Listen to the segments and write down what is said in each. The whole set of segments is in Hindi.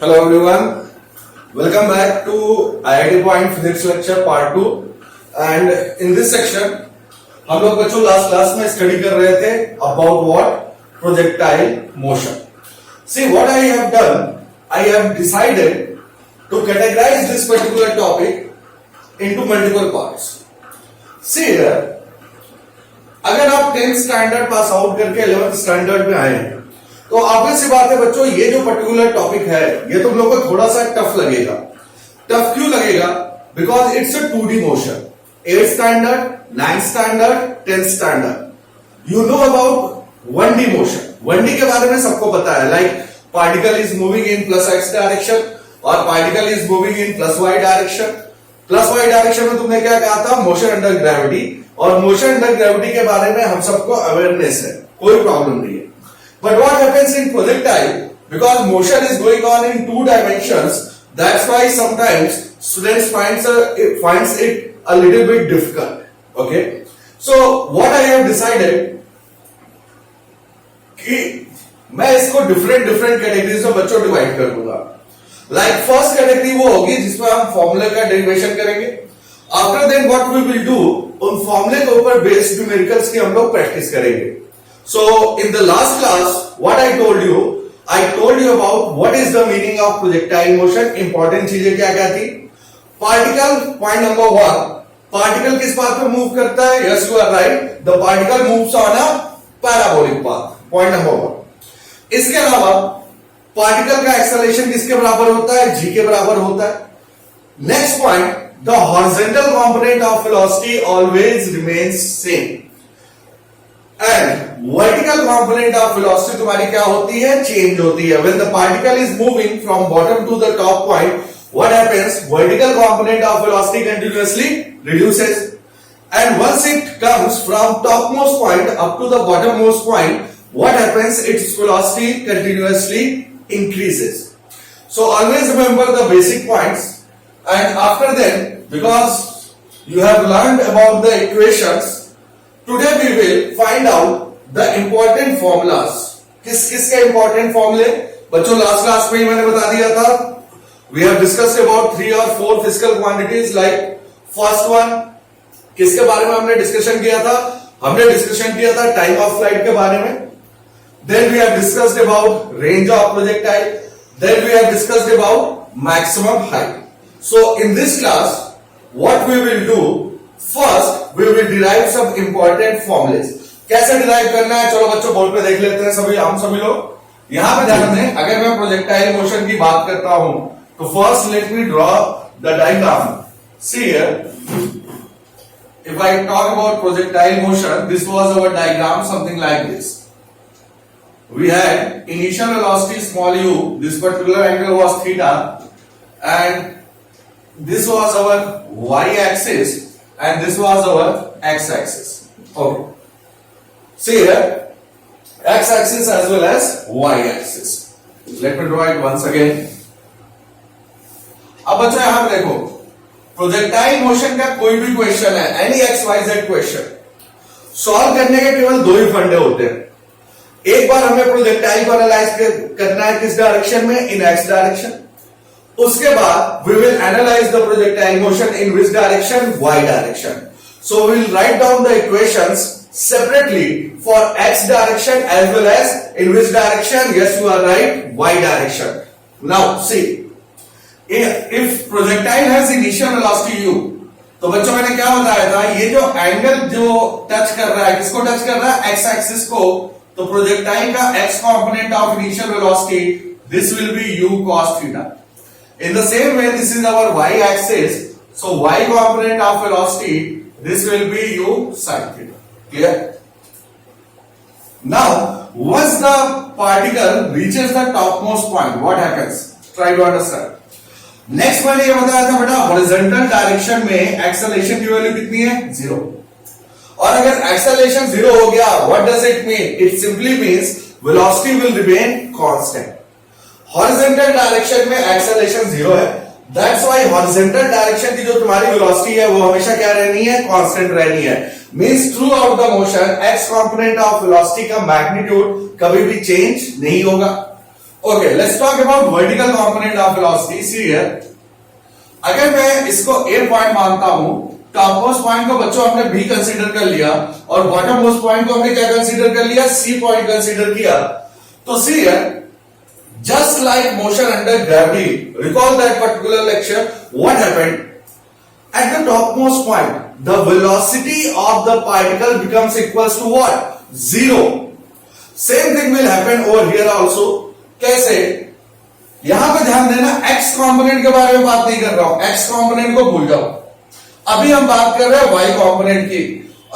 Hello everyone, welcome back to IIT Point Physics Lecture Part 2 and in this section हम लोग बच्चों लास्ट क्लास में स्टडी कर रहे थे about what projectile motion. See what I have done, I have decided to categorize this particular topic into multiple parts. See here, अगर आप 10th स्टैंडर्ड पास आउट करके 11th स्टैंडर्ड में आए हैं तो ऑब्वियस सी बात है बच्चों, ये जो पर्टिकुलर टॉपिक है ये तुम लोगों को थोड़ा सा टफ लगेगा. टफ क्यों लगेगा? Because it's a 2D motion. 8th standard, 9th standard, 10th standard you know about 1D motion. 1D के बारे में सबको पता है, like particle is moving in plus X direction और particle is moving in plus Y direction. Plus Y direction में तुमने क्या कहा था? Motion under gravity. और मोशन अंडर ग्रेविटी के बारे में हम सबको अवेयरनेस है, कोई प्रॉब्लम नहीं है. But what happens in projectile, because motion is going on in 2 dimensions, that's why sometimes students finds it a little bit difficult. Okay, so what I have decided कि मैं इसको different categories में बच्चों डिवाइड कर दूंगा. Like first category वो होगी जिसमें हम फॉर्मूले का डेरिवेशन करेंगे. After then what we will do, उन फॉर्मूले के ऊपर बेस्ड न्यूमेरिकल्स की हम लोग प्रैक्टिस करेंगे. So in the last class, what I told you about what is the meaning of projectile motion. Important चीजें क्या क्या थी? Particle, point number 1. Particle किस पाथ पे मूव करता है? Yes, you are right. The particle moves on a parabolic path. Point number 1. इसके अलावा पार्टिकल का एक्सेलरेशन किसके बराबर होता है? G के बराबर होता है. Next point, the horizontal component of velocity always remains same. And vertical component of velocity तुम्हारी क्या होती है? चेंज होती है. When the particle is moving from bottom to the top point, what happens? Vertical component of velocity continuously reduces. And once it comes from topmost point up to the bottommost point, what happens? Its velocity continuously increases. So always remember the basic points. And after that, because you have learned about the equations, today we will find out the important formulas. किसके important formulae? बच्चों लास्ट क्लास में ही मैंने बता दिया था. We have discussed about 3 or 4 physical quantities. Like first one, किसके बारे में हमने डिस्कशन किया था? हमने डिस्कशन किया था टाइम ऑफ फ्लाइट के बारे में. Then we have discussed about range of projectile. Then we have discussed about maximum height. So in this class, what we will do? First, we will derive some important formulas. कैसे डिराइव करना है? चलो बच्चों बोर्ड पे देख लेते हैं सभी, हम सभी लोग. यहां पे ध्यान दें, अगर मैं प्रोजेक्टाइल मोशन की बात करता हूं तो first let me draw the diagram. C here, if I talk about projectile motion, this was our diagram, something like this. We had initial velocity small u, this particular angle was theta, and this was our y-axis and this was our x-axis. Okay. See here, x-axis as well as y-axis. Let me draw it once again. अब बच्चों यहां पे देखो, प्रोजेक्टाइल मोशन का कोई भी क्वेश्चन है, एनी XYZ क्वेश्चन, सॉल्व करने के केवल 2 ही फंडे होते हैं. एक बार हमें प्रोजेक्टाइल को एनालाइज करना है किस डायरेक्शन में? इन x डायरेक्शन. उसके बाद we will analyze the projectile motion in which direction? Y direction. So we will write down the equations separately for x direction as well as in which direction? Yes, you are right, y direction. Now see, if projectile has initial velocity u, तो बच्चों मैंने क्या बताया था? ये जो एंगल जो टच कर रहा है, किसको टच कर रहा है? x एक्सिस को. तो प्रोजेक्टाइल का x component of initial velocity, this will be u cos theta. In the same way, this is our y-axis. So y component of velocity, this will be u sin theta. Clear? Now, once the particle reaches the topmost point, what happens? Try to understand. Next मैंने ये बताया था बेटा, horizontal direction में acceleration की वैल्यू कितनी है? 0. और अगर acceleration 0 हो गया, what does it mean? It simply means velocity will remain constant. Horizontal direction में एक्सेलरेशन 0 है. दैट्स व्हाई हॉरिजॉन्टल डायरेक्शन की जो तुम्हारी वेलोसिटी है वो हमेशा क्या रहनी है? कांस्टेंट रहनी है. Means through out the motion x component of velocity का मैग्नीट्यूड कभी भी चेंज नहीं होगा. Okay, let's talk about vertical component of velocity. See here. अगर मैं इसको A पॉइंट मानता हूं, टॉप मोस्ट पॉइंट को बच्चों हमने B कंसीडर कर लिया और बॉटम मोस्ट पॉइंट को हमने क्या कंसीडर कर लिया, C पॉइंट कंसीडर किया. तो see here, just like motion under gravity, recall that particular lecture. What happened at the topmost point? The velocity of the particle becomes equals to what? Zero. Same thing will happen over here also. कैसे? यहां पे ध्यान देना, x कंपोनेंट के बारे में बात नहीं कर रहा हूं, x कंपोनेंट को भूल जाओ. अभी हम बात कर रहे हैं y कंपोनेंट की.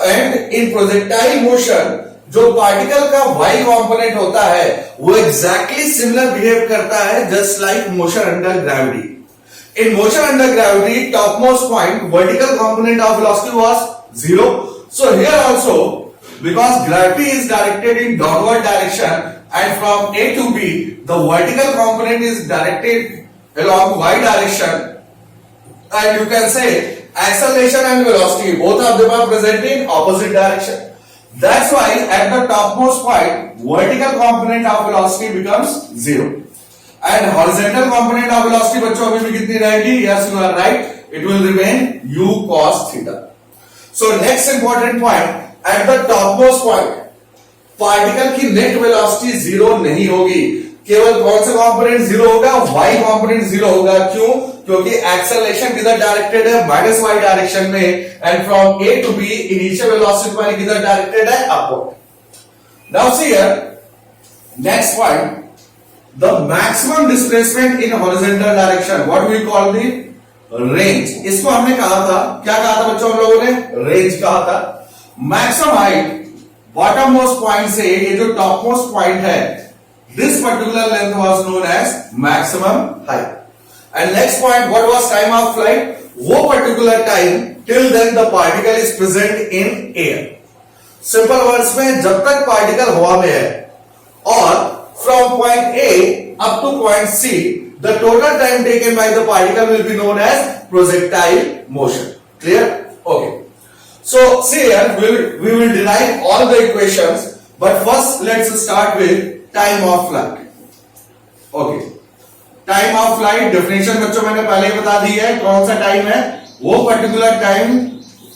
एंड इन प्रोजेक्टाइल मोशन जो पार्टिकल का y कंपोनेंट होता है वो एग्जैक्टली सिमिलर बिहेव करता है just like motion under gravity. In motion under gravity, topmost point, vertical component of velocity was 0. So here also, because gravity is directed in downward direction and from A to B, the vertical component is directed along y direction, and you can say acceleration and velocity both of them are present in opposite direction. That's why at the topmost point, vertical component of velocity becomes 0. And horizontal component of velocity बच्चों अभी भी कितनी रहेगी? Yes, you are right. It will remain u cos theta. So next important point, at the topmost point, particle की नेट वेलोसिटी जीरो नहीं होगी. केवल कौन सा कंपोनेंट जीरो होगा? y कंपोनेंट जीरो होगा. क्यों? क्योंकि एक्सेलरेशन किधर डायरेक्टेड है? माइनस y डायरेक्शन में. And from A to B initial velocity तुम्हारी किधर डायरेक्टेड है? Upward. Now see here, next point, the maximum displacement in horizontal direction, what we call the range. इसको हमने कहा था, क्या कहा था बच्चों हम लोगों ने? रेंज कहा था. Maximum height bottom most point से ये जो टॉप मोस्ट पॉइंट है, this particular length was known as maximum height. And next point, what was time of flight? वो particular time till then the particle is present in air. Simple words में, जब तक पार्टिकल हवा में है और from point A up to point C, the total time taken by the particle will be known as projectile motion. Clear? Okay. So see here, we will derive all the equations, but first let's start with time of flight. Okay. Time of flight definition बच्चों मैंने पहले ही बता दी है. कौन सा टाइम है? वो पर्टिकुलर टाइम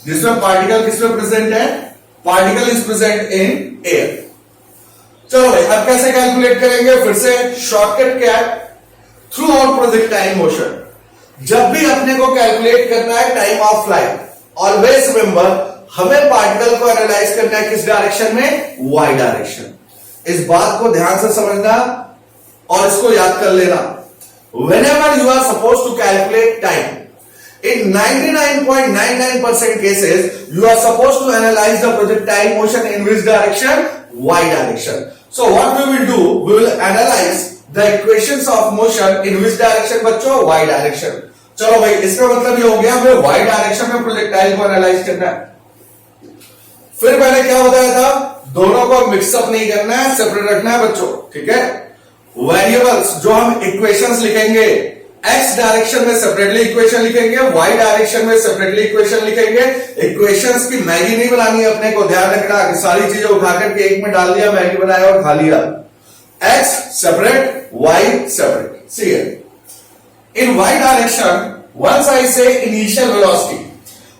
जिसमें पार्टिकल किसमें प्रेजेंट है? Particle is present in air. चलो भाई, अब कैसे कैलकुलेट करेंगे? फिर से शॉर्टकट क्या है? Throughout projectile motion. जब भी अपने को कैलकुलेट करना है time of flight, always remember हमें पार्टिकल को एनालाइज करना है किस डायरेक्शन में? Y direction. इस बात को ध्यान से समझना और इसको याद कर लेना. whenever you are supposed to calculate time, in 99.99% cases you are supposed to analyze the projectile motion in which direction? Y direction. So what we will do, we will analyze the equations of motion in which direction बच्चों? Y direction. चलो भाई, इसका मतलब ये हो गया हमें y डायरेक्शन में प्रोजेक्टाइल को एनालाइज करना है. फिर मैंने क्या बताया था? दोनों को मिक्सअप नहीं करना है, सेपरेट रखना है बच्चों. ठीक है? वेरिएबल्स जो हम इक्वेशंस लिखेंगे, x डायरेक्शन में सेपरेटली इक्वेशन लिखेंगे, y डायरेक्शन में सेपरेटली इक्वेशन लिखेंगे. इक्वेशंस की मैगी नहीं बनानी है अपने को. ध्यान रखना कि सारी चीजें उठाकर के एक में डाल दिया, मैगी बनाया और खा लिया. x separate, y separate. See in y direction once I say initial velocity,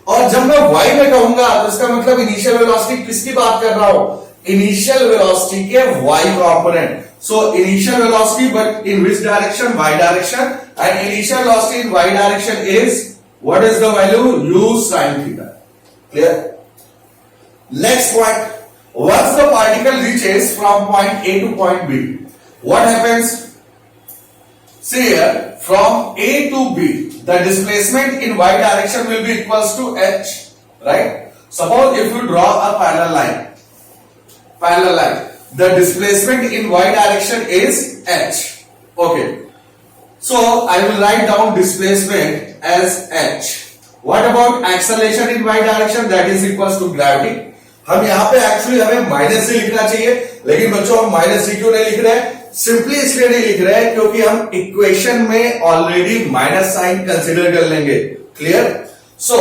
और जब मैं y में कहूंगा तो इसका मतलब इनिशियल वेलोसिटी किसकी बात कर रहा हूं? इनिशियल वेलोसिटी के y component. So initial velocity, but in which direction? Y direction. And initial velocity in y direction is, what is the value? U sin theta. Clear? Next point. Once the particle reaches from point A to point B, what happens? See here, from A to B, the displacement in y direction will be equals to h. Right? Suppose if you draw a parallel line. The displacement in y direction is h. Okay. So I will write down displacement as h. What about acceleration in y direction? That is equals to gravity. हम यहां पे एक्चुअली हमें माइनस जी लिखना चाहिए, लेकिन बच्चों हम माइनस जी क्यों नहीं लिख रहे हैं? सिंपली इसलिए नहीं लिख रहे हैं क्योंकि हम इक्वेशन में ऑलरेडी माइनस साइन कंसिडर कर लेंगे. क्लियर? सो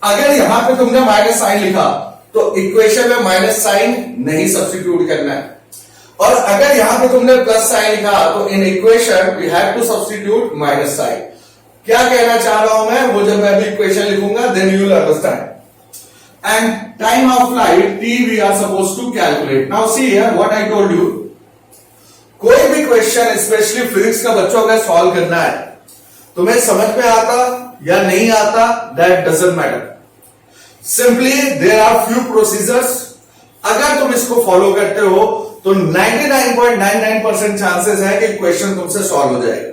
अगर यहां पे तुमने माइनस साइन लिखा तो इक्वेशन में माइनस साइन नहीं सब्स्टिट्यूट करना है. और अगर यहां पे तुमने प्लस साइन लिखा तो in equation we have to substitute minus sign. क्या कहना चाह रहा हूं मैं, वो जब मैं अभी इक्वेशन लिखूंगा then you will understand. And time of flight T we are suppose to calculate. Now see here what I told you, कोई भी क्वेश्चन स्पेशली फिजिक्स का बच्चों का सॉल्व करना है, तुम्हें समझ में आता या नहीं आता that doesn't matter, simply there are few procedures. अगर तुम इसको फॉलो करते हो तो 99.99% चांसेस है कि क्वेश्चन तुमसे सॉल्व हो जाएगा।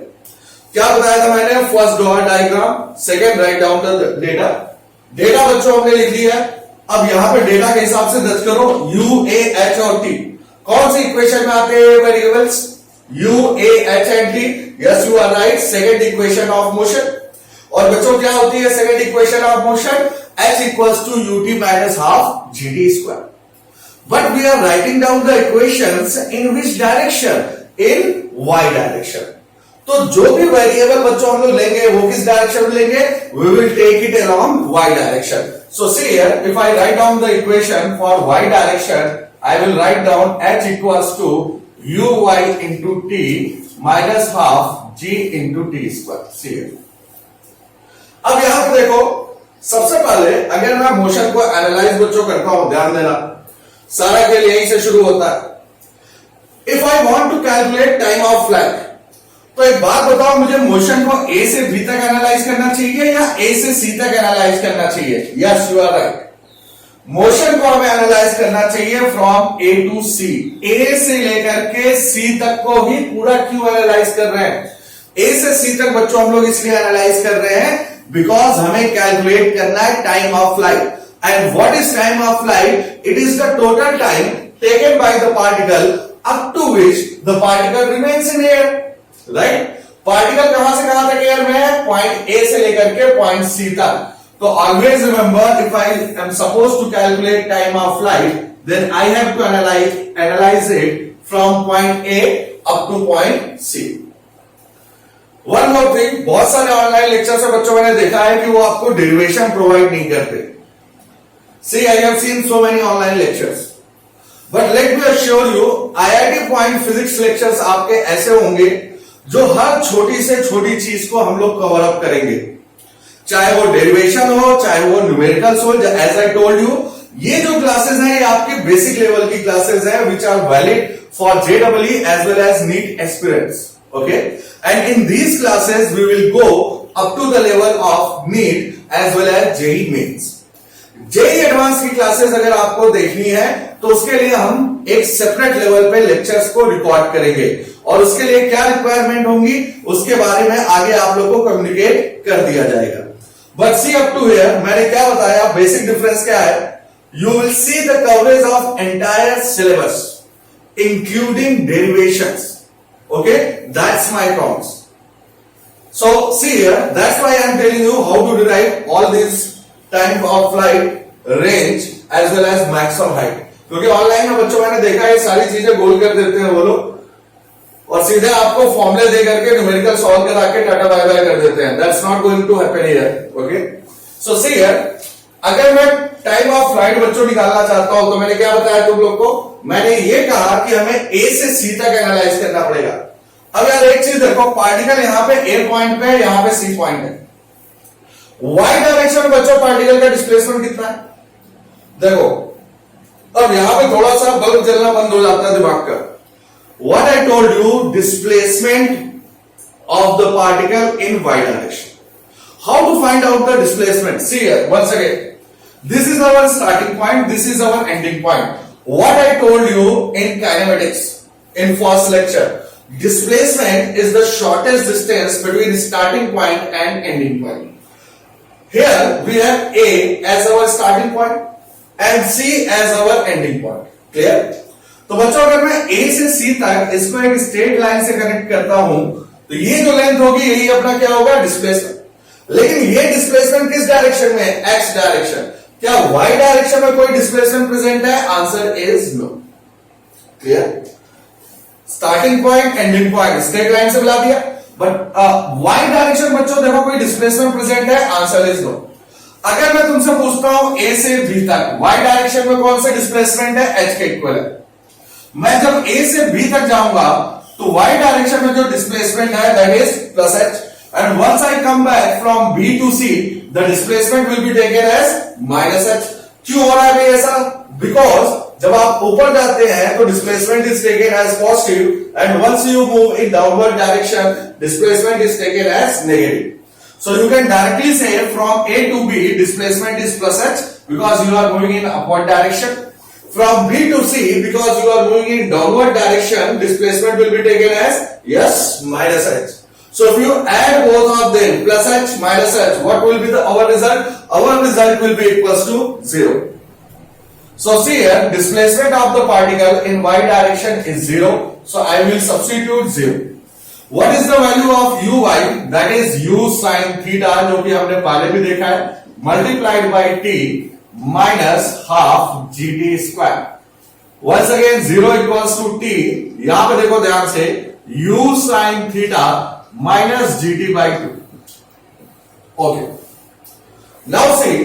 क्या बताया था मैंने, first draw diagram, second right down the data. Data बच्चों हमने लिख लिया, अब यहां पे डेटा के हिसाब से दर्ज करो यू ए एच और टी। कौन सी इक्वेशन में आते हैं variables, u a h and t? Yes you are right, second equation of motion. और बच्चों क्या होती है second equation of motion, h equals to ut minus half gt square. But we are writing down the equations in which direction, in y direction. तो जो भी वेरिएबल बच्चों हम लोग लेंगे वो किस डायरेक्शन में लेंगे, we will take it along y direction. So see here if I write down the equation for y direction, I will write down h equals to uy into t minus half g into t square. See here, अब यहां पर देखो, सबसे पहले अगर मैं मोशन को एनालाइज बच्चों करता हूं, ध्यान देना सारा खेल यहीं से शुरू होता है। If I want to calculate time of flight, तो एक बात बताओ मुझे, मोशन को ए से बी तक एनालाइज करना चाहिए या ए से सी तक एनालाइज करना चाहिए? Yes you are right, motion को हमें एनालाइज करना चाहिए फ्रॉम ए टू सी। ए से लेकर के सी तक को ही पूरा क्यों एनालाइज कर रहे हैं? ए से सी तक बच्चों हम लोग इसलिए एनालाइज कर रहे हैं बिकॉज हमें कैलकुलेट करना है time of flight. And what is time of flight? It is the total time taken by the particle up to which the particle remains in air, right? Particle कहां से कहां तक एयर में है, पॉइंट ए से लेकर के पॉइंट सी तक। तो always remember, if I am suppose to calculate time of flight, then I have to analyse it from point A up to point C. One more thing, बहुत सारे ऑनलाइन लेक्चर से बच्चों मैंने देखा है कि वो आपको डेरिवेशन प्रोवाइड नहीं करते। See I have seen so many online lectures, but let me assure you, IIT point physics lectures आपके ऐसे होंगे जो हर छोटी से छोटी चीज को हम लोग कवर अप करेंगे, चाहे वो डेरिवेशन हो, चाहे वो न्यूमेरिकल्स हो। एज आई टोल्ड यू, ये जो क्लासेस हैं ये आपके बेसिक लेवल की क्लासेस हैं which are valid for JW as well as NEET aspirants. Okay, and in these classes we will go up to the level of NEET as well as JEE Mains. JEE advance की क्लासेस अगर आपको देखनी है तो उसके लिए हम एक सेपरेट लेवल पे लेक्चर्स को रिकॉर्ड करेंगे, और उसके लिए क्या रिक्वायरमेंट होंगी उसके बारे में आगे आप लोगों को कम्युनिकेट कर दिया जाएगा। But see up to here मैंने क्या बताया, बेसिक डिफरेंस क्या है, you will see the coverage of entire syllabus including derivations. Okay, that's my promise. So see here, that's why I am telling you how to derive all these time of flight, range as well as maximum height. क्योंकि ऑनलाइन में बच्चों मैंने देखा है सारी चीजें गोल कर देते हैं वो लोग और सीधे आपको फॉर्मूले दे करके न्यूमेरिकल सॉल्व करा के टाटा बाय बाय कर देते हैं। That's not going to happen here. Okay, so see here, अगर मैं टाइम ऑफ फ्लाइट बच्चों निकालना चाहता हूं तो मैंने क्या बताया तुम लोग को, मैंने ये कहा कि हमें ए से सी तक एनालाइज करना पड़ेगा। अब यार एक चीज देखो, पार्टिकल यहां पे ए पॉइंट पे है, यहां पे सी पॉइंट है। वाई डायरेक्शन में बच्चों पार्टिकल का डिस्प्लेसमेंट कितना है देखो। अब यहां पे थोड़ा सा बल्ब जलना बंद हो जाता है दिमाग का। What I told you, displacement of the particle in Y direction. How to find out the displacement? See here once again, this is our starting point, this is our ending point. What I told you in kinematics in first lecture, displacement is the shortest distance between starting point and ending point. Here we have A as our starting point and C as our ending point. Clear? तो बच्चों अगर मैं A से C तक इसको एक स्ट्रेट लाइन से कनेक्ट करता हूं तो ये जो लेंथ होगी यही अपना क्या होगा, डिस्प्लेसमेंट। लेकिन ये डिस्प्लेसमेंट किस डायरेक्शन में है, एक्स डायरेक्शन। क्या y डायरेक्शन में कोई डिस्प्लेसमेंट प्रेजेंट है? Answer is no. Clear? Starting point ending point straight line से मिला दिया, बट y डायरेक्शन बच्चों देखो कोई डिस्प्लेसमेंट प्रेजेंट है? Answer is no. अगर मैं तुमसे पूछता हूं a से b तक y डायरेक्शन में कौन सा डिस्प्लेसमेंट है? h के इक्वल है। मैं जब a से b तक जाऊंगा तो y डायरेक्शन में जो डिस्प्लेसमेंट है that is plus h, and once I come back from b to c the displacement will be taken as minus h। क्यों हो रहा है भाई ऐसा? बिकॉज जब आप ऊपर जाते हैं तो displacement is taken as positive and once you move in downward direction displacement is taken as negative. So you can directly say from A to B displacement is plus h because you are moving in upward direction. From B to C because you are moving in downward direction displacement will be taken as yes minus h. So if you add both of them plus h minus h, what will be our result? Our result will be equals to 0. So see here displacement of the particle in y direction is 0. So I will substitute 0. What is the value of uy? That is u sin theta जो कि हमने पहले भी देखा है, multiplied by t minus half gt square. Once again 0 equals to t. यहां पे देखो ध्यान से u sin theta minus gt by 2. Okay. Now see,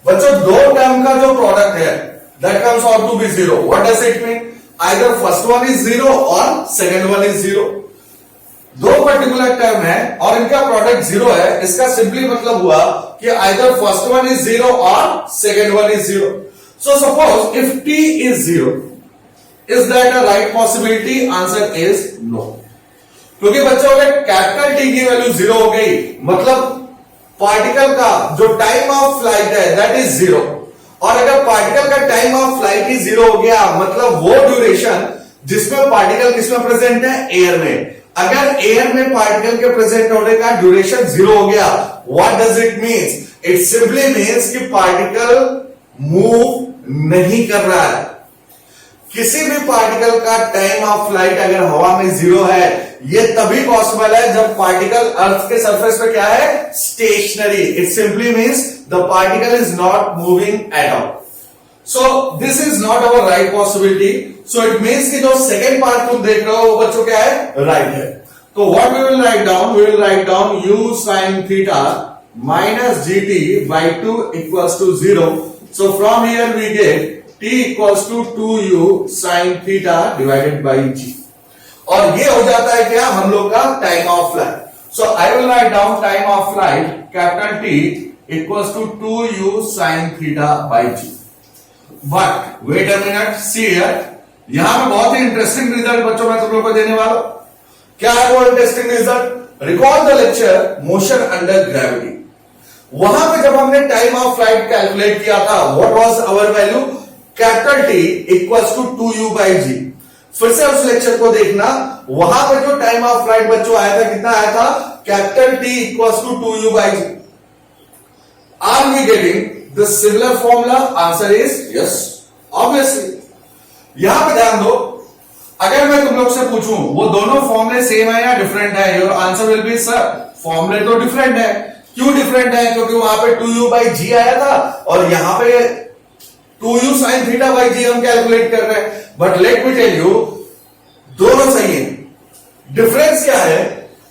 बच्चों दो टर्म का जो प्रोडक्ट है that comes out to be 0. What does it mean? Either first one is 0 or second one is 0. दो पर्टिकुलर टर्म है और इनका प्रोडक्ट 0 है, इसका सिंपली मतलब हुआ कि आइदर फर्स्ट वन इज 0 और second one is 0. So suppose if t is 0, is that a right possibility? Answer is no. क्योंकि बच्चों अगर कैपिटल T की वैल्यू 0 हो गई मतलब पार्टिकल का जो टाइम ऑफ फ्लाइट है दैट इज 0, और अगर पार्टिकल का टाइम ऑफ फ्लाइट ही 0 हो गया मतलब वो ड्यूरेशन जिसमें पार्टिकल किसमें प्रेजेंट है? एयर में. अगर एयर में पार्टिकल के प्रेजेंट होने का ड्यूरेशन 0 हो गया, what does it means? It simply means कि पार्टिकल मूव नहीं कर रहा है. किसी भी पार्टिकल का टाइम ऑफ फ्लाइट अगर हवा में 0 है, ये तभी पॉसिबल है जब पार्टिकल अर्थ के सरफेस पे क्या है? Stationary. It simply means the particle is not moving at all. So this is not our right possibility. So it means कि जो second part तुम देख रहे हो वो बच्चों क्या है? Right है. तो what we will write down? We will write down u sin theta minus gt by 2 equals to 0. So from here we get t equals to 2u sin theta divided by g. और ये हो जाता है क्या? हम लोग का time of flight. So I will write down time of flight capital T equals to 2u sin theta by g. But wait a minute, see here. यहां पे बहुत ही इंटरेस्टिंग रिजल्ट बच्चों मैं तुम लोग को देने वाला हूं. क्या है वो interesting result? Recall the lecture motion under gravity. वहां पे जब हमने टाइम ऑफ फ्लाइट कैलकुलेट किया था, what was our value? Capital T equals to 2u by g. फिर से उस लेक्चर को देखना, वहां पे जो टाइम ऑफ फ्लाइट बच्चों आया था, कितना आया था? Capital T equals to 2u by g. Are we getting the similar formula? Answer is yes, obviously. यहां पे ध्यान दो, अगर मैं तुम लोग से पूछूं वो दोनों फॉर्मूले सेम है या डिफरेंट है, your answer will be sir फॉर्मूले तो डिफरेंट है. क्यों डिफरेंट है? क्योंकि वहां पे 2u by g आया था और यहां पे 2u sin theta by g हम कैलकुलेट कर रहे हैं. But let me tell you, दोनों सही है. डिफरेंस क्या है?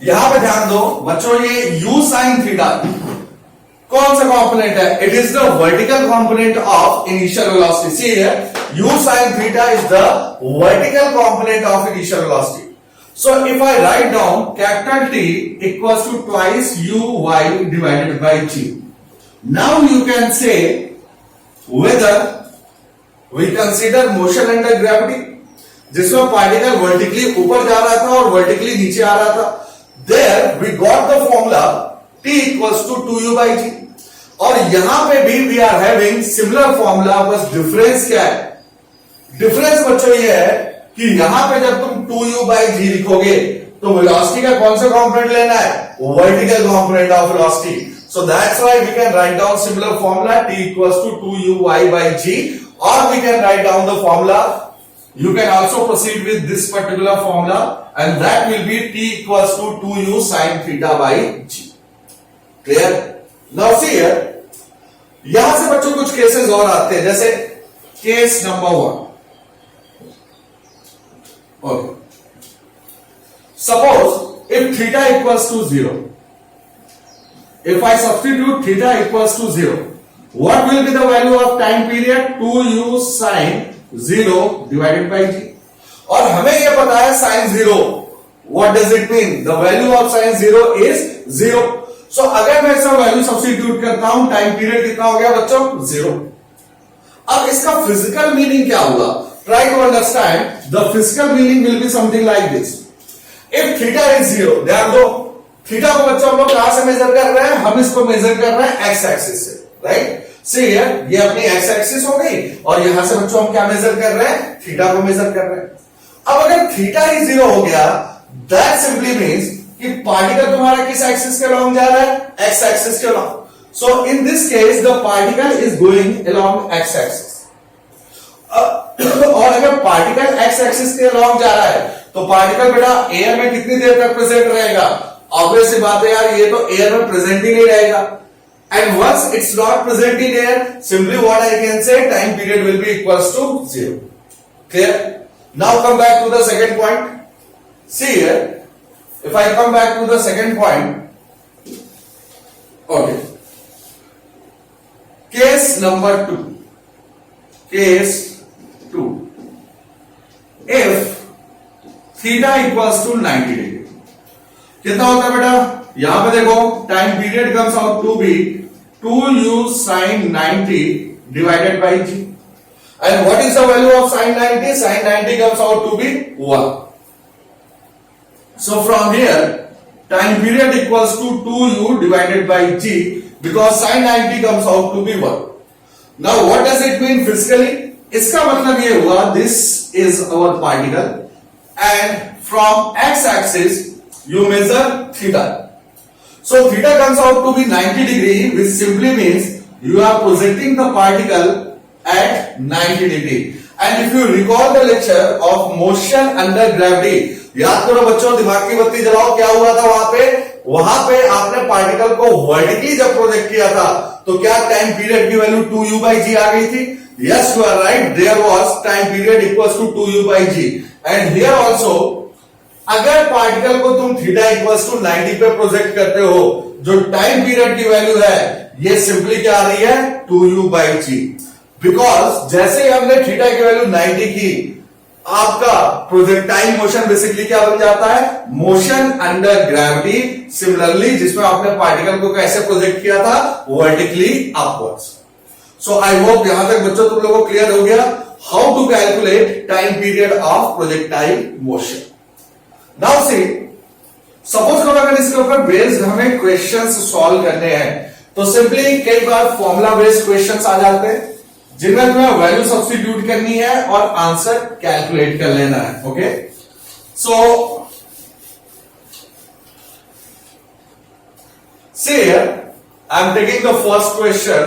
यहां पे ध्यान दो बच्चों, ये u sin theta कौन सा कंपोनेंट है? It is the vertical component of initial velocity. See here, u sin theta is the vertical component of initial velocity. So if I write down capital T equals to twice uy divided by g. Now you can say whether we consider motion under gravity, जिसमें पार्टिकल वर्टिकली ऊपर जा रहा था और वर्टिकली नीचे आ रहा था. There we got the formula T equals to 2u by g. और यहां पे भी we are having similar formula. बस डिफरेंस क्या है? डिफरेंस बच्चों ये है कि यहां पे जब तुम 2u by g लिखोगे तो वेलोसिटी का कौन सा कंपोनेंट लेना है? Vertical component of velocity. So that's why we can write down similar formula T equals to 2uy by g, or we can write down the formula. You can also proceed with this particular formula, and that will be T equals to 2u sin theta by g. Clear? Now see here, यहां से बच्चों कुछ केसेस और आते हैं, जैसे case number 1. Okay. Suppose if theta equals to 0, if I substitute theta equals to 0, what will be the value of time period? 2u sin 0 divided by g. और हमें यह पता है sin 0. What does it mean? The value of sin 0 is 0. So अगर मैं इसका वैल्यू सब्स्टिट्यूट करता हूं, टाइम पीरियड कितना हो गया बच्चों? 0. अब इसका फिजिकल मीनिंग क्या होगा? Try to understand. The physical meaning will be something like this. If theta is 0, ध्यान दो, थीटा को बच्चों हम लोग कहां से मेजर कर रहे हैं? हम इसको मेजर कर रहे हैं एक्स एक्सिस से, राइट? सी हियर, ये अपनी एक्स एक्सिस हो गई और यहां से बच्चों हम क्या मेजर कर रहे हैं? थीटा को मेजर कर रहे हैं. अब अगर थीटा ही 0 हो गया, दैट सिंपली मीन्स कि पार्टिकल तुम्हारा किस एक्सिस के अलोंग जा रहा है? एक्स एक्सिस के along. So in this case the particle is going along x axis. और अगर पार्टिकल एक्स एक्सिस के अलोंग जा रहा है तो पार्टिकल बेटा एयर में कितनी देर तक प्रेजेंट रहेगा? ऑब्वियस सी बात है यार, ये तो एयर में प्रेजेंट ही नहीं रहेगा. And once it's not present in air, simply what I can say, time period will be equals to 0. Clear? Now come back to the second point. See here, if I come back to the second point, okay, case number 2, case 2, if theta equals to 90 degree, कितना होता है बेटा? यहां पे देखो, time period comes out to be 2u sin 90 divided by g. And what is the value of sin 90? Sin 90 comes out to be 1. So from here, time period equals to 2u divided by g, because sin 90 comes out to be 1. Now what does it mean physically? इसका मतलब ये हुआ, this is our particle and from x axis you measure theta. So theta comes out to be 90 degree, which simply means you are projecting the particle at 90 degree. And if you recall the lecture of motion under gravity, याद करो बच्चों, दिमाग की बत्ती जलाओ, क्या हुआ था वहां पे आपने पार्टिकल को वर्टिकली जब प्रोजेक्ट किया था तो क्या टाइम पीरियड की वैल्यू 2u by g आ गई थी? Yes, you are right, there was time period equals to 2u by g. And here also, अगर पार्टिकल को तुम थीटा इक्वल्स टू 90 पे प्रोजेक्ट करते हो, जो टाइम पीरियड की वैल्यू है ये सिंपली क्या आ रही है? 2u by g. बिकॉज जैसे ही हमने थीटा की वैल्यू 90 की, आपका प्रोजेक्टाइल मोशन बेसिकली क्या बन जाता है? Motion under gravity. सिमिलरली जिसमें आपने पार्टिकल को कैसे प्रोजेक्ट किया था? Vertically upwards. So I hope यहां तक बच्चों तुम लोगों को क्लियर हो गया how to calculate time period of projectile motion. Now see, suppose करो अगर इसके ऊपर बेस्ड हमें क्वेश्चंस सॉल्व करने हैं तो सिंपली कई बार फॉर्मूला बेस्ड क्वेश्चंस आ जाते हैं जिनमें तुम्हें वैल्यू सब्स्टिट्यूट करनी है और आंसर कैलकुलेट कर लेना है. Okay, so see here, I am taking the first question.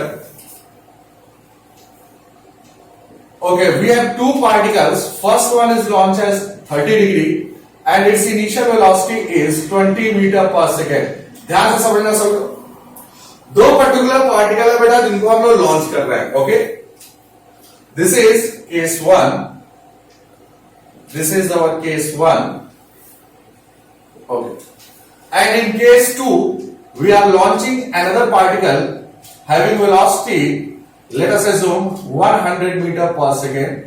Okay, we have two particles. First one is launched as 30 degree and its initial velocity is 20 meter per second. ध्यान से समझना सब. दो पर्टिकुलर पार्टिकल है बेटा जिनको हम लोग लॉन्च कर रहे हैं. Okay, this is case 1. This is our case 1. Okay, and in case 2 we are launching another particle having velocity, let us assume 100 meter per second,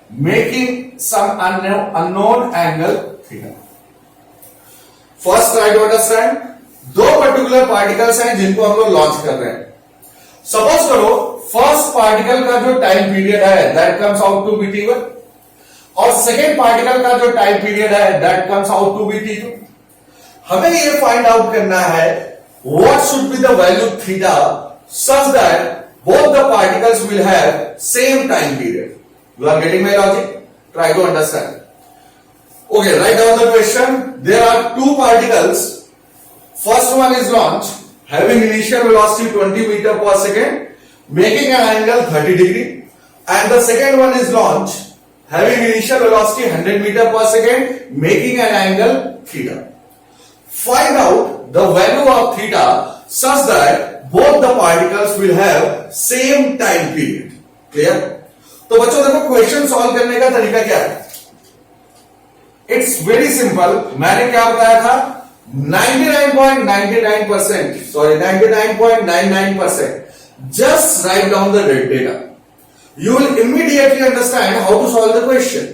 making some unknown angle theta. First try to understand, दो पर्टिकुलर पार्टिकल्स हैं जिनको हम लोग लॉन्च कर रहे हैं. सपोज करो फर्स्ट पार्टिकल का जो टाइम पीरियड है that comes out to be t1 और सेकेंड पार्टिकल का जो टाइम पीरियड है that comes out to be t2. हमें ये फाइंड आउट करना है what should be the value theta such that both the particles will have same time period. You are getting my logic? Try to understand. Okay, write down the question. There are two particles. First one is launched having initial velocity 20 meter per second, making an angle 30 degree, and the second one is launched having initial velocity 100 meter per second, making an angle theta. Find out the value of theta such that both the particles will have same time period. Clear? तो बच्चों देखो क्वेश्चन सॉल्व करने का तरीका क्या है? It's very simple. मैंने क्या बताया था? 99.99%, sorry 99.99%. Just write down the data. You will immediately understand how to solve the question.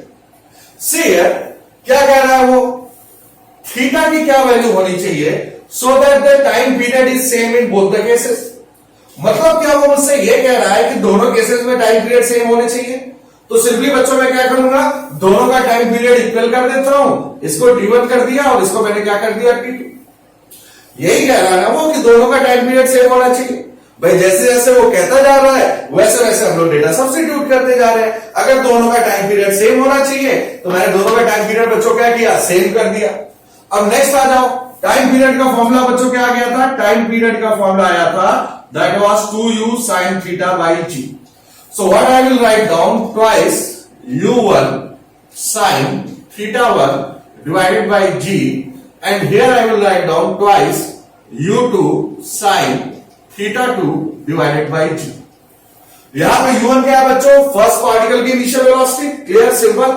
See here क्या कह रहा है वो, थीटा की क्या वैल्यू होनी चाहिए so that the time period is same in both the cases. मतलब क्या वो मुझसे ये कह रहा है कि दोनों केसेस में टाइम पीरियड सेम होने चाहिए। तो सिंपली बच्चों मैं क्या करूंगा, दोनों का टाइम पीरियड इक्वल कर देता हूं, इसको T1 कर दिया और इसको मैंने क्या कर दिया T2। यही कह रहा है ना वो कि दोनों का टाइम पीरियड सेम होना चाहिए। भाई जैसे जैसे वो कहता जा रहा है वैसे वैसे हम लोग डेटा सब्स्टिट्यूट करते जा रहे हैं। अगर दोनों का टाइम पीरियड सेम होना चाहिए तो मैंने दोनों का टाइम पीरियड बच्चों क्या किया, सेम कर दिया। अब नेक्स्ट आ जाओ, टाइम पीरियड का फॉर्मूला बच्चों क्या आ गया था, टाइम पीरियड का फॉर्मूला आया था that was 2u sin theta by g। So what I will write down, twice u1 sin theta 1 divided by g, and here I will write down twice u2 sin theta 2 divided by g। यहां पे u1 क्या है बच्चों, फर्स्ट पार्टिकल की initial velocity, clear simple.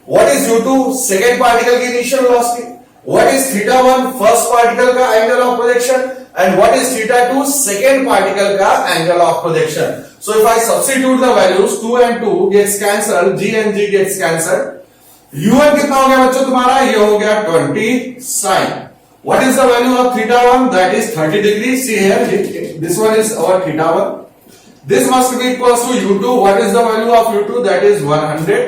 What is u2, second particle की initial velocity. What is theta 1, first particle का angle of projection, and what is theta 2, second particle का angle of projection. So if I substitute the values, 2 and 2 gets cancelled, g and g gets cancelled। u1 कितना हो गया बच्चों तुम्हारा, ये हो गया 20 sin। What is the value of theta 1? That is 30 degrees. See here, this one is our theta 1. This must be equals to u2. What is the value of u2? That is 100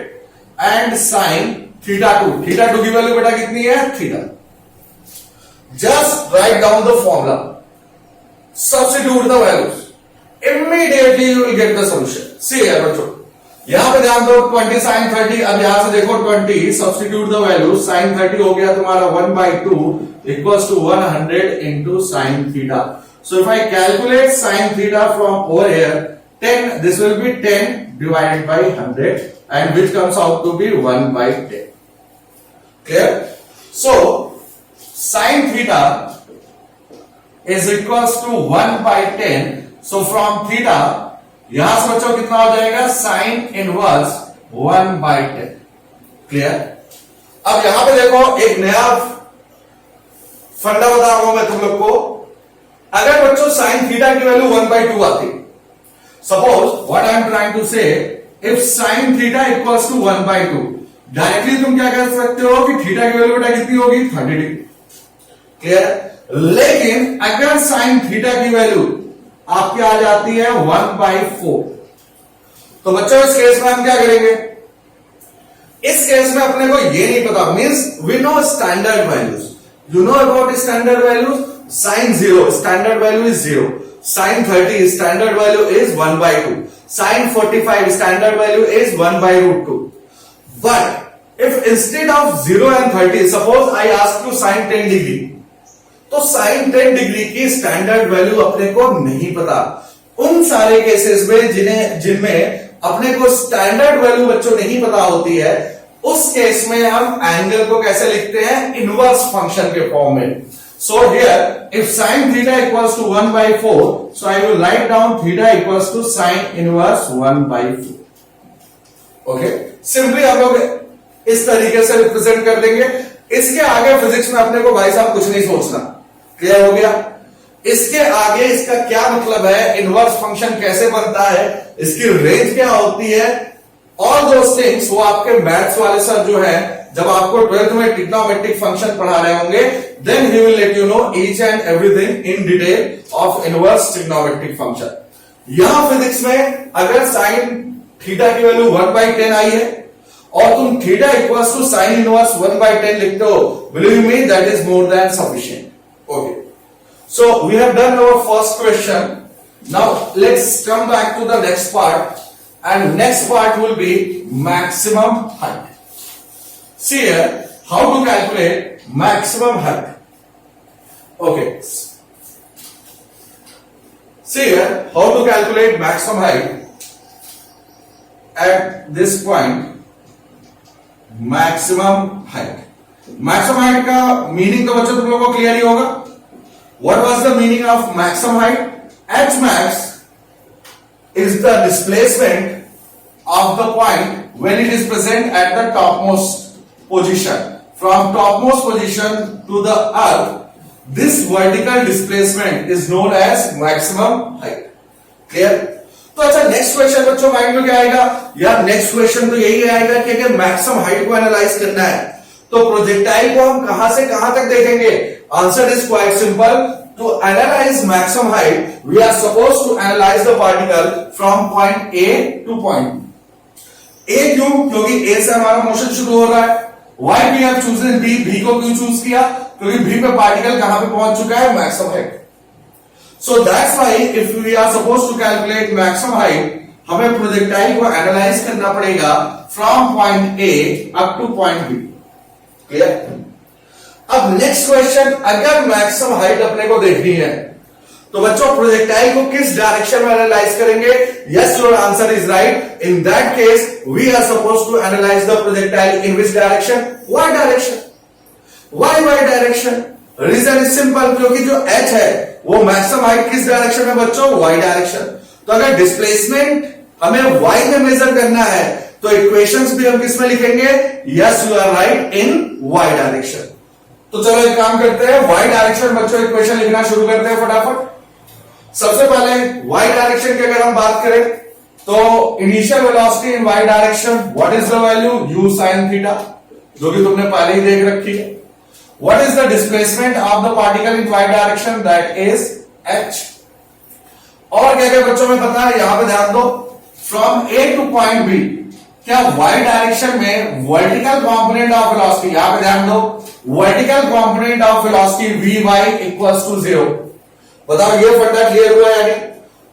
and sin theta 2. Theta 2 की वैल्यू बेटा कितनी है, theta. Just write down the formula. Substitute the values. Immediately you will get the solution. See here बच्चों, यहां पे ध्यान दो, 20 sin 30। अब यहां से देखो 20, सब्स्टिट्यूट द वैल्यू, sin 30 हो गया तुम्हारा 1/2 equals to 100 into sin theta। So if I calculate sin theta from over here, 10, this will be 10 divided by 100 and which comes out to be 1/10। Clear? So sin theta is equals to 1/10। So from theta यहां से बच्चों कितना हो जाएगा, साइन इनवर्स 1/10। क्लियर? अब यहां पे देखो एक नया फंडा बता रहा हूं मैं तुम लोग को। अगर बच्चों साइन थीटा की वैल्यू 1/2 आती, suppose what I am trying to say, if sine theta equals to 1/2, directly तुम क्या कह सकते हो कि थीटा की वैल्यू बेटा कितनी होगी, 30 डिग्री। क्लियर? लेकिन अगर साइन थीटा की वैल्यू आपकी आ जाती है 1/4, तो बच्चों इस केस में हम क्या करेंगे, इस केस में अपने को ये नहीं पता, means we know standard values, you know about standard values. Sine 0 standard value is 0, sine 30 standard value is 1/2, sine 45 standard value is 1/√2। But if instead of 0 and 30 suppose I ask you sine 10 degree, तो साइन 10 डिग्री की स्टैंडर्ड वैल्यू अपने को नहीं पता। उन सारे केसेस में जिनमें अपने को स्टैंडर्ड वैल्यू बच्चों नहीं पता होती है, उस केस में हम एंगल को कैसे लिखते हैं, इनवर्स फंक्शन के फॉर्म में। So here if sine theta equals to 1/4, so I will write down theta equals to sine inverse 1/4। Okay, simply हम लोग इस तरीके से रिप्रेजेंट कर देंगे। इसके आगे फिजिक्स में अपने को भाई साहब कुछ नहीं सोचना। क्लियर हो गया? इसके आगे इसका क्या मतलब है, इनवर्स फंक्शन कैसे बनता है, इसकी रेंज क्या होती है, ऑल दोस थिंग्स वो आपके मैथ्स वाले सर जो है जब आपको 12th में ट्रिग्नोमेट्रिक फंक्शन पढ़ा रहे होंगे, then he will let you know each and everything in detail of inverse trigonometric function. यहां फिजिक्स में अगर साइन थीटा की वैल्यू 1/10 आई है और तुम theta equals to sine inverse 1/10 लिखते हो, believe me that is more than sufficient. Okay, so we have done our first question. Now let's come back to the next part, and next part will be maximum height. See here how to calculate maximum height. Okay, see here how to calculate maximum height at this point. Maximum height. Maximum height का मीनिंग तो बच्चों तुम लोगों को क्लियर ही होगा। What was the meaning of maximum height? H max is the displacement of the point when it is present at the topmost position, from topmost position to the earth. This vertical displacement is known as maximum height. Clear? तो अच्छा, नेक्स्ट क्वेश्चन बच्चों माइंड में क्या आएगा यार? नेक्स्ट क्वेश्चन तो यही आएगा कि अगर मैक्सिमम हाइट को एनालाइज करना है तो प्रोजेक्टाइल को हम कहां से कहां तक देखेंगे? Answer is quite simple. To analyse maximum height we are suppose to analyse the particle from point A to point B. A क्यों? क्योंकि ए से हमारा मोशन शुरू हो रहा है। Why we have chosen B, B को क्यों चूज किया? क्योंकि बी पे पार्टिकल कहां पे पहुंच चुका है? Maximum height. So that's why if we are supposed to calculate maximum height, हमें प्रोजेक्टाइल को एनालाइज करना पड़ेगा from point A up to point B. Clear? अब नेक्स्ट क्वेश्चन, अगर मैक्सिमम हाइट अपने को देखनी है तो बच्चों प्रोजेक्टाइल को किस डायरेक्शन में एनालाइज करेंगे? Yes, your answer is right. In that case we are suppose to analyse the projectile in which direction? Y direction. Y direction? Reason is simple, क्योंकि जो एच है वो मैक्सिमम हाइट किस डायरेक्शन में बच्चों? Y direction. तो अगर डिस्प्लेसमेंट हमें वाई में मेजर करना है तो इक्वेशंस भी हम किस में लिखेंगे? Yes, you are right, in Y direction. तो चलो एक काम करते हैं, वाई डायरेक्शन बच्चों इक्वेशन लिखना शुरू करते हैं फटाफट। सबसे पहले वाई डायरेक्शन की अगर हम बात करें तो initial velocity in Y direction, what is the value? U sine theta, जो कि तुमने पहले ही देख रखी है। What is the displacement of the particle in y direction? That is h. और क्या क्या बच्चों में पता है? यहां पे ध्यान दो, from A to point B, क्या y डायरेक्शन में वर्टिकल कंपोनेंट ऑफ वेलोसिटी, यहां पे ध्यान दो, vertical component of velocity vy equals to 0। बताओ ये फंडा क्लियर हुआ है?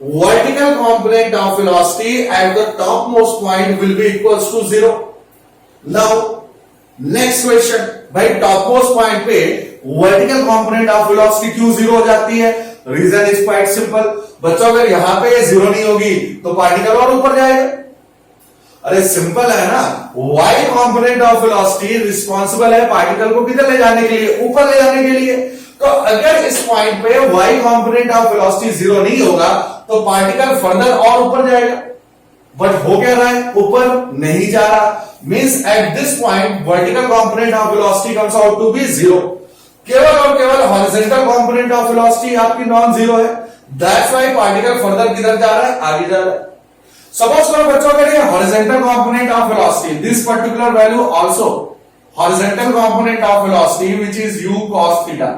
Vertical component of velocity at the top most point will be equals to 0। नाउ नेक्स्ट क्वेश्चन, भाई टॉप मोस्ट पॉइंट पे वर्टिकल कंपोनेंट ऑफ वेलोसिटी क्यों 0 हो जाती है? Reason is quite simple. बच्चों अगर यहां पे 0 नहीं होगी तो पार्टिकल और ऊपर जाएगा। अरे सिंपल है ना, Y component of velocity responsible है पार्टिकल को किधर ले जाने के लिए? ऊपर ले जाने के लिए। तो अगर इस पॉइंट पे वाई कंपोनेंट ऑफ वेलोसिटी 0 नहीं होगा तो पार्टिकल फर्दर और ऊपर जाएगा। बट हो क्या रहा है? ऊपर नहीं जा रहा। Means at this point vertical component of velocity comes out to be 0। केवल और केवल हॉरिजॉन्टल कंपोनेंट ऑफ वेलोसिटी आपकी नॉन जीरो है। दैट्स व्हाई पार्टिकल फर्दर किधर जा रहा है? आगे जा रहा है। सपोज करो बच्चों अगर ये horizontal component of velocity, this particular value also horizontal component of velocity which is u cos theta,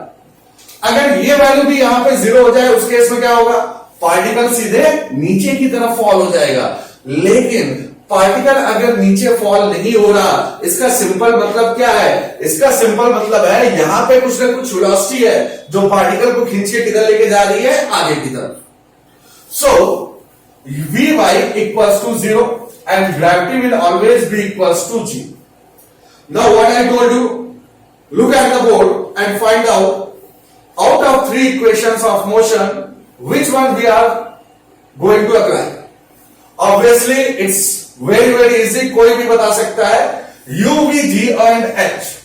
अगर ये वैल्यू भी यहां पे 0 हो जाए उस केस में क्या होगा? पार्टिकल सीधे नीचे की तरफ फॉल हो जाएगा। लेकिन पार्टिकल अगर नीचे फॉल नहीं हो रहा, इसका सिंपल मतलब क्या है? इसका सिंपल मतलब है यहां पे कुछ ना कुछ वेलोसिटी है जो पार्टिकल को खींच के किधर लेके जा रही है? आगे की तरफ। सो Vy equals to 0 and gravity will always be equals to g. Now what I told you, look at the board and find out of 3 equations of motion, which one we are going to apply. Obviously it's very easy, कोई भी बता सकता है। u, v, g and h,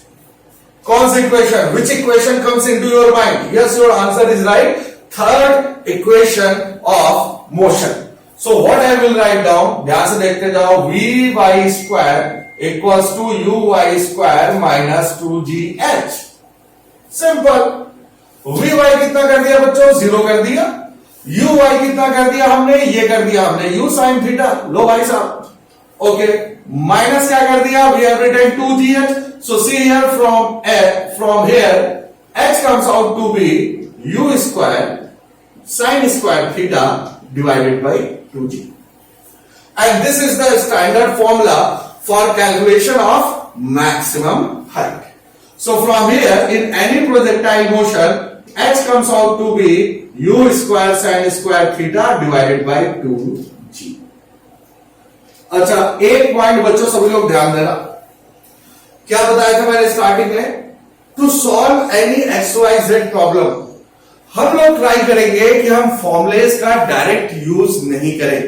कौन सी equation? Which equation comes into your mind? Yes, your answer is right, third equation of motion. So what I will write down, ध्यान से देखते जाओ, vy square equals to uy square minus 2gh. Simple. vy कितना कर दिया बच्चों? 0 कर दिया। uy कितना कर दिया हमने? ये कर दिया हमने u sin थीटा। लो भाई साहब, ओके। माइनस क्या कर दिया? we have written 2gh. So see here from here h comes out to be u square sin square theta divided by 2g. And this is the standard formula for calculation of maximum height. So from here in any projectile motion h comes out to be u square sin square theta divided by 2g. अच्छा, एक पॉइंट बच्चों सभी लोग ध्यान देना, क्या बताया था मैंने स्टार्टिंग में? To solve any X Y Z problem हम लोग ट्राई करेंगे कि हम फॉर्मुलेस का डायरेक्ट यूज नहीं करें।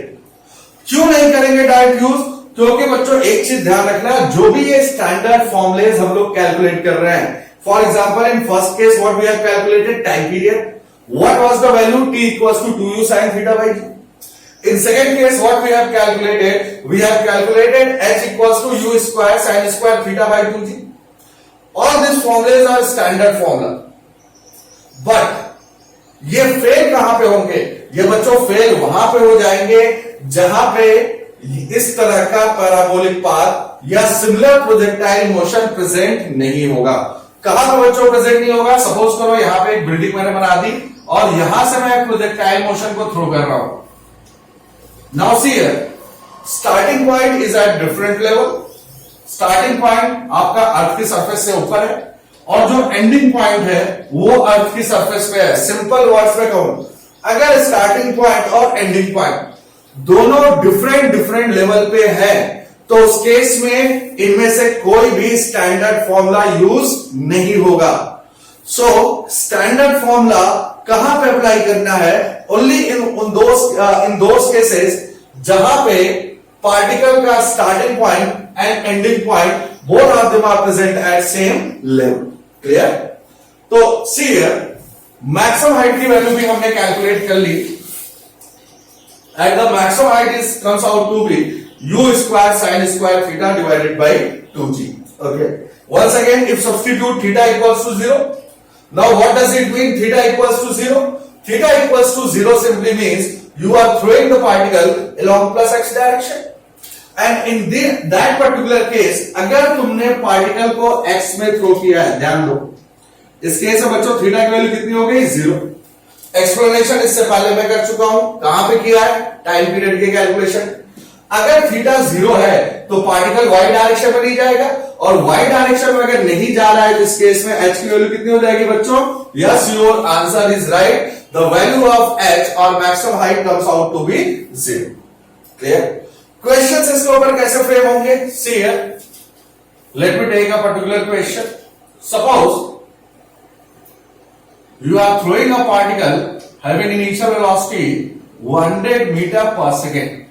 क्यों नहीं करेंगे डायरेक्ट यूज? क्योंकि बच्चों एक चीज ध्यान रखना, जो भी ये स्टैंडर्ड फॉर्मुलेस हम लोग कैलकुलेट कर रहे हैं, for example in first case what we have calculated time period, what was the value? t equals to 2u sin theta by g. In second case what we have calculated h equals to u square sin square theta by 2g. All these formulas are standard formula, but ये फेल कहां पे होंगे? ये बच्चों फेल वहां पे हो जाएंगे जहां पे इस तरह का पैराबोलिक पाथ या सिमिलर प्रोजेक्टाइल मोशन प्रेजेंट नहीं होगा। कहां पर बच्चों प्रेजेंट नहीं होगा? सपोज करो यहां पे एक बिल्डिंग मैंने बना दी और यहां से मैं प्रोजेक्टाइल मोशन को थ्रो कर रहा हूं। Now see here, starting point is at different level. Starting point आपका अर्थ की सरफेस से ऊपर है और जो एंडिंग पॉइंट है वो अर्थ की सरफेस पे है। सिंपल वर्ड्स में कहूं, अगर स्टार्टिंग पॉइंट और एंडिंग पॉइंट दोनों डिफरेंट लेवल पे है तो उस केस में इनमें से कोई भी स्टैंडर्ड फॉर्मूला यूज नहीं होगा। सो स्टैंडर्ड फॉर्मूला कहां पे अप्लाई करना है? ओनली इन दोस केसेस जहां पे पार्टिकल का starting point and ending point both of them are present at same level. Clear? तो सी हियर, मैक्सिमम हाइट की वैल्यू भी हमने कैलकुलेट कर ली and the maximum height is comes out to be u square sin square theta divided by 2g. Okay, once again if substitute theta equals to 0, now what does it mean theta equals to 0? Theta equals to 0 simply means you are throwing the particle along plus x direction, and in that particular case अगर तुमने पार्टिकल को x में थ्रो किया है, ध्यान दो इस केस में बच्चों थीटा की वैल्यू कितनी हो गई? 0। एक्सप्लेनेशन इससे पहले मैं कर चुका हूं। कहां पे किया है? टाइम पीरियड के कैलकुलेशन। अगर थीटा 0 है तो पार्टिकल y डायरेक्शन में नहीं जाएगा और y डायरेक्शन में अगर नहीं जा रहा है तो इस केस में h की वैल्यू कितनी हो जाएगी बच्चों? Yes, your answer is right. The value of h और maximum height comes out to be 0। Clear? Questions इसके ऊपर कैसे फ्रेम होंगे? See here, let me take a particular question. Suppose you are throwing a particle having initial velocity 100 meter per second,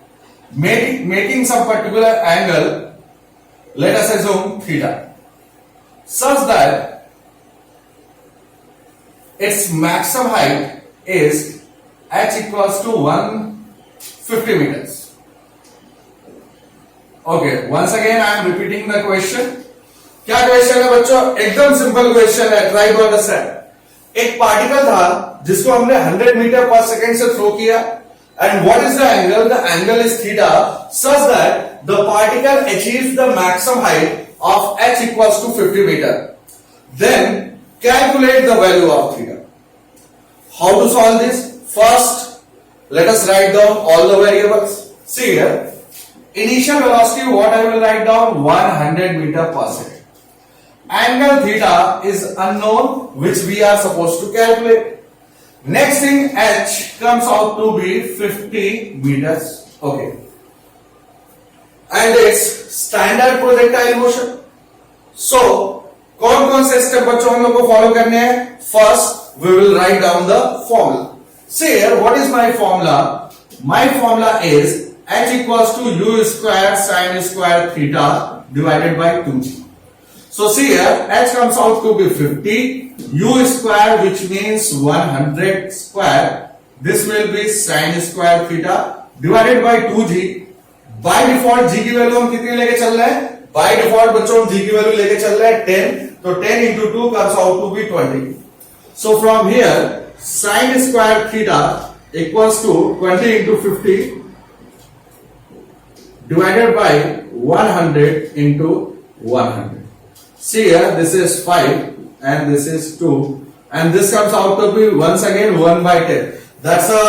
making some particular angle, let us assume theta, such that its maximum height is h equals to 150 meters. Okay, once again I am repeating the question. क्या क्वेश्चन है बच्चों? एकदम सिंपल क्वेश्चन है, ट्राई टू अंडरस्टैंड। एक पार्टिकल था जिसको हमने 100 मीटर पर सेकेंड से थ्रो किया and what is the angle? The angle is theta such that the particle achieves the maximum height of h equals to 50 metre. Then calculate the value of theta. How to solve this? First let us write down all the variables. See here, initial velocity what I will write down? 100 metre per second. Angle theta is unknown which we are supposed to calculate. Next thing, h comes out to be 50 meters. Okay. And it's standard projectile motion. So, कौन से स्टेप बच्चों हम लोग को फॉलो करने हैं? First we will write down the formula. See here, what is my formula? My formula is h equals to u square sin square theta divided by 2g. So see here, h comes out to be 50, u square which means 100 square, this will be sin square theta divided by 2g. By default g की वैल्यू हम कितनी लेके चल रहे हैं? By default बच्चों g की वैल्यू लेके चल रहे हैं 10, तो 10 into 2 comes out to be 20. So from here, sin square theta equals to 20 into 50 divided by 100 into 100. See here, this is 5 and this is 2 and this comes out to be once again 1 by 10. That's a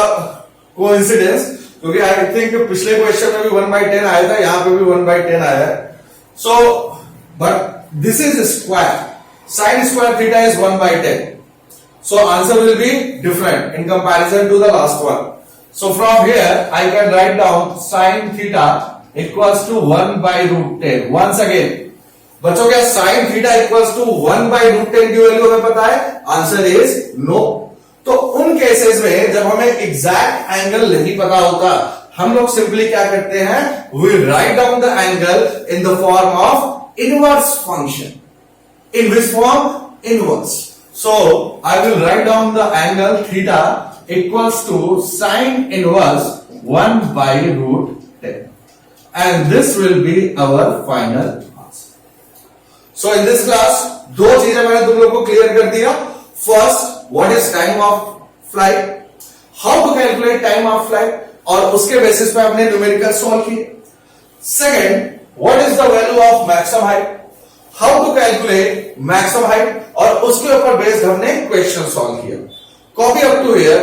coincidence क्योंकि I think पिछले क्वेश्चन में भी 1 by 10 आया था, यहाँ पे भी 1 by 10 आया है. So, but this is square. Sin square theta is 1 by 10. So answer will be different in comparison to the last one. So from here I can write down sin theta equals to 1 by root 10. Once again, बच्चों क्या sine theta equals to 1 by root 10 की वैल्यू हमें पता है? Answer is no. तो उन केसेस में जब हमें एग्जैक्ट एंगल नहीं पता होता, हम लोग सिंपली क्या करते हैं? We write down the angle in the form of inverse function. In which form? Inverse. So I will write down the angle theta equals to sine inverse 1 by root 10 and this will be our final. So in this class, दो चीजें मैंने तुम लोग को क्लियर कर दिया। First, what is time of flight, how to calculate time of flight, और उसके बेसिस पे हमने न्यूमेरिकल सॉल्व किए। Second, what is the value of maximum height, how to calculate maximum height, और उसके ऊपर बेस्ड हमने क्वेश्चन सॉल्व किया। Copy up to here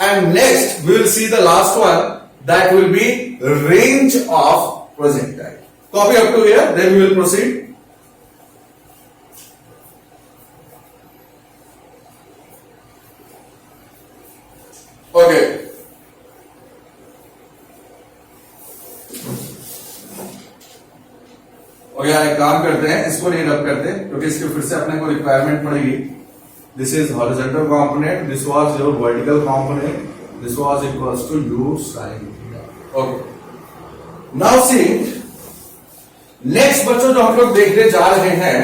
and next we will see the last one, that will be range of projectile. Copy up to here, then we will proceed. Okay, और यार एक काम करते हैं, इसको नहीं रब करते क्योंकि इसके फिर से अपने को रिक्वायरमेंट पड़ेगी। This is horizontal component, this was your vertical component, this was equals to u sin theta. Okay, now see next बच्चों जो हम लोग देखने जा रहे हैं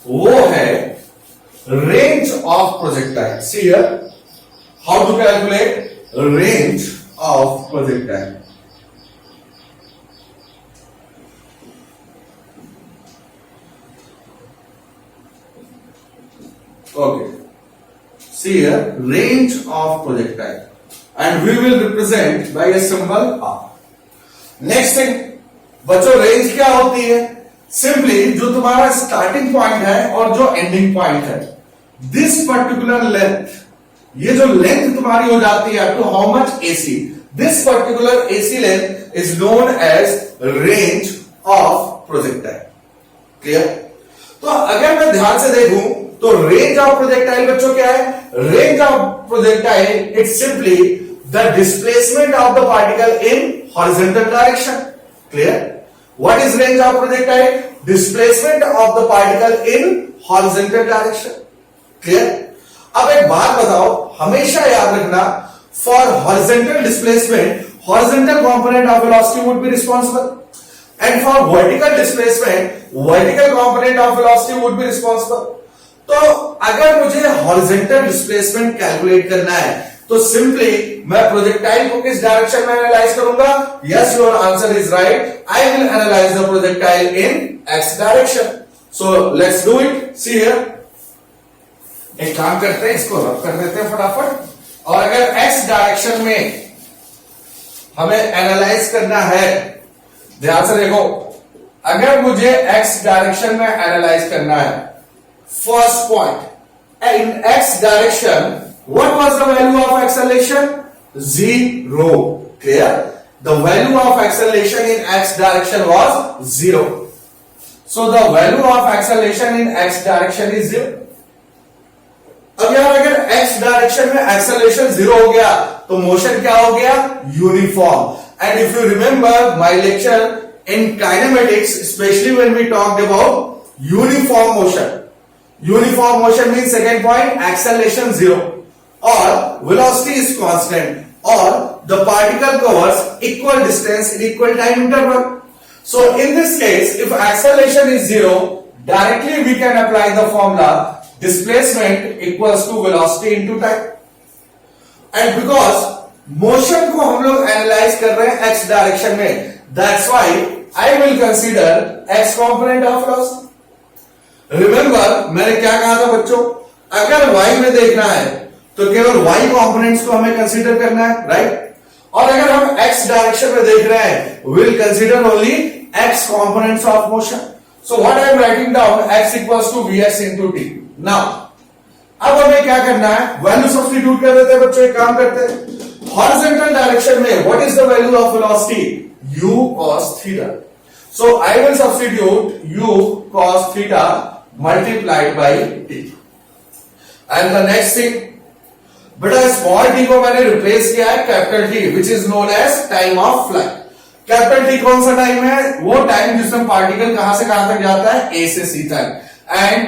वो है range of projectile. See here, how to calculate range of projectile. Okay, see here, range of projectile, and we will represent by a symbol R. Next thing, बच्चों रेंज क्या होती है? सिंपली जो तुम्हारा स्टार्टिंग पॉइंट है और जो एंडिंग पॉइंट है, दिस पर्टिकुलर लेंथ, ये जो लेंथ तुम्हारी हो जाती है to how much AC, this particular AC length is known as range of projectile. Clear? तो अगर मैं ध्यान से देखूं तो रेंज ऑफ प्रोजेक्टाइल बच्चों क्या है? Range of projectile it's simply the displacement of the particle in horizontal direction. Clear? What is range of projectile? Displacement of the particle in horizontal direction. Clear? अब एक बात बताओ, हमेशा याद रखना, for horizontal displacement horizontal component of velocity would be responsible, and for vertical displacement vertical component of velocity would be responsible। तो अगर मुझे हॉरिजॉन्टल डिस्प्लेसमेंट कैलकुलेट करना है तो सिंपली मैं प्रोजेक्टाइल को किस डायरेक्शन में एनालाइज करूंगा? Yes, your answer is right, I will analyse the projectile in x direction. So let's do it. See here, एक काम करते हैं, इसको रब कर देते हैं फटाफट। और अगर एक्स डायरेक्शन में हमें एनालाइज करना है, ध्यान से देखो, अगर मुझे एक्स डायरेक्शन में एनालाइज करना है, first point in x direction, what was the value of acceleration? 0। Clear? The value of acceleration in x direction was 0। So the value of acceleration in x direction is 0। अब यार अगर एक्स डायरेक्शन में एक्सेलरेशन 0 हो गया तो मोशन क्या हो गया? Uniform. And if you remember my lecture in kinematics, especially when we talked about uniform motion means second point, acceleration 0 or velocity is constant or the particle covers equal distance in equal time interval. So in this case, if acceleration is 0, directly we can apply the formula displacement equals to velocity into time. And because motion को हम लोग एनालाइज कर रहे हैं एक्स डायरेक्शन में, that's why I will consider x component of velocity. Remember मैंने क्या कहा था बच्चों, अगर वाई में देखना है तो केवल वाई कंपोनेंट्स को हमें कंसीडर करना है, राइट? और अगर हम एक्स डायरेक्शन में देख रहे हैं, will consider only X components of motion. So what I am writing down, X equals to VX into T. Now अब हमें क्या करना है? वैल्यू सब्स्टिट्यूट कर देते हैं बच्चों, एक काम करते हैं। हॉरिजॉन्टल डायरेक्शन में what is the value of velocity? u cos theta. So I will substitute u cos theta multiplied by t। And the next thing, बेटा स्मॉल t को मैंने रिप्लेस किया है capital T which is known as time of flight. Capital T कौन सा टाइम है? वो टाइम जिसमें पार्टिकल कहां से कहां तक जाता है? A से C तक। एंड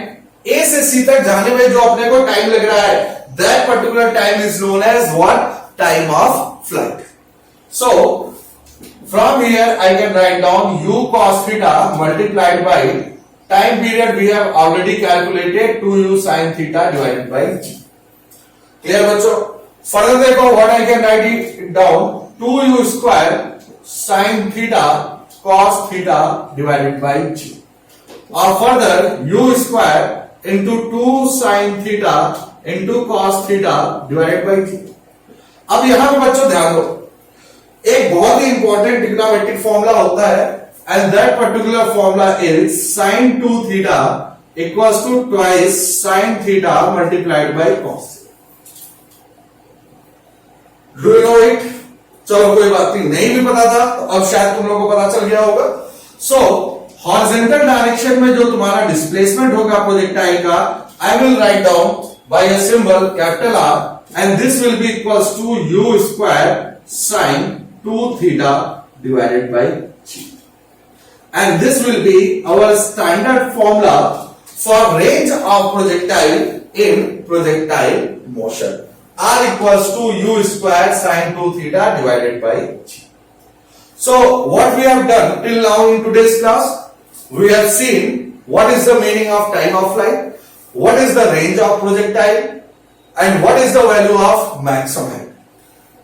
A से C तक जाने में जो अपने को टाइम लग रहा है, that particular time is known as what? Time of flight. So from here I can write down u cos theta multiplied by time period we have already calculated 2u sin theta divided by g. Clear बच्चों? Further देखो, what I can write it down, 2u square sin theta cos theta divided by g. Or further u square into 2 sin theta into cos theta divided by g. अब यहां पे बच्चों ध्यान दो, एक बहुत ही इंपॉर्टेंट ट्रिग्नोमेट्रिक फॉर्मूला होता है, and that particular formula is sin 2 theta equals to twice sin theta multiplied by cos। Do you know it? चलो कोई बात नहीं भी पता था तो अब शायद तुम लोगों को पता चल गया होगा। सो हॉरिजॉन्टल डायरेक्शन में जो तुम्हारा डिस्प्लेसमेंट होगा प्रोजेक्टाइल का, I will write down by a symbol capital R, and this will be equals to u square sin 2 theta divided by g, and this will be our standard formula for range of projectile in projectile motion. R equals to u square sin 2 theta divided by g. So what we have done till now in today's class, we have seen what is the meaning of time of flight, what is the range of projectile, and what is the value of maximum height.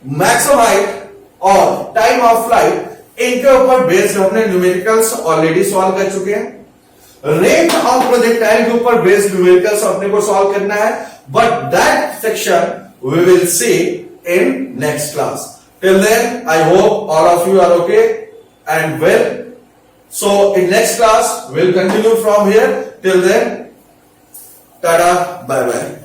Maximum height और टाइम ऑफ फ्लाइट इनके ऊपर बेस्ड हमने न्यूमेरिकल्स ऑलरेडी सॉल्व कर चुके हैं। रेंज ऑफ प्रोजेक्टाइल के ऊपर बेस्ड न्यूमेरिकल्स अपने को सॉल्व करना है, but that section we will see in next class. Till then I hope all of you are okay and well. So in next class we'll continue from here. Till then, tada, bye bye.